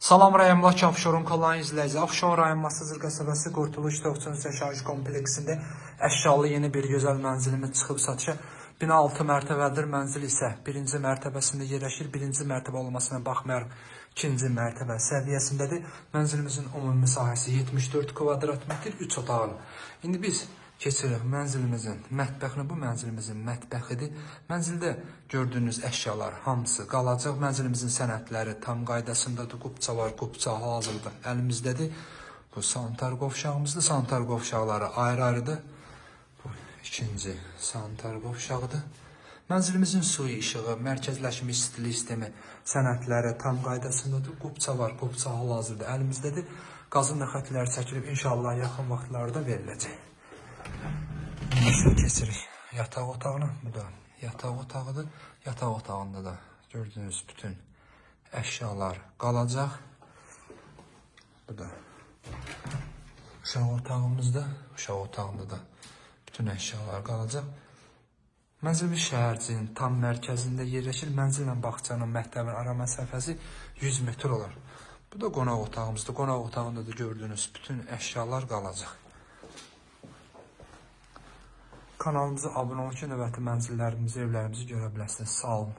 Salam rayonundakı Afşorun kanalının izləyiciləri. Afşor rayon Masazır qəsəbəsi Qurtuluş Toxçunuz yaşayış kompleksində əşyalı yeni bir gözəl mənzilimiz çıxıb satışa. Bina 6 mərtəbədir, mənzil isə 1-ci mərtəbəsində yerləşir. 1-ci mərtəbə olmasına baxmayaraq 2-ci mərtəbə səviyyəsindədir. Mənzilimizin ümumi sahəsi 74 kvadrat metr, 3 otaqlı. İndi biz keçirik mənzilimizin mətbəxini. Bu mənzilimizin mətbəxidir. Mənzildə gördüyünüz əşyalar hamısı qalacaq. Mənzilimizin sənədləri tam qaydasındadır. Qubçalar, qubça hazırda əlimizdədir. Bu sanitar qovşağımızdır. Sanitar qovşaqları ayrı-ayrıdır. Bu ikinci sanitar qovşağıdır. Mənzilimizin suyu, işığı, mərkəzləşmiş stilik sistemi, sənədləri tam qaydasındadır. Qubça var, qubça hal-hazırda əlimizdədir. Qazın xətləri çəkilib inşallah yaxın vaxtlarda veriləcək. Şimdi keçirik yataq otağına. Bu da yataq otağıdır. Yataq otağında da gördüğünüz bütün əşyalar qalacaq. Bu da uşaq otağımızda. Uşaq otağında da bütün əşyalar qalacaq. Mənzilimiz şəhərcinin tam mərkəzində yerləşir. Mənzillə bağçanın, məktəbin ara məsafəsi 100 metr olar. Bu da qonaq otağımızdır. Qonaq otağında da gördüğünüz bütün əşyalar qalacaq. Kanalımıza abunə olun ki, növbəti mənzillərimizi, evlərimizi görə biləsiniz. Sağ olun.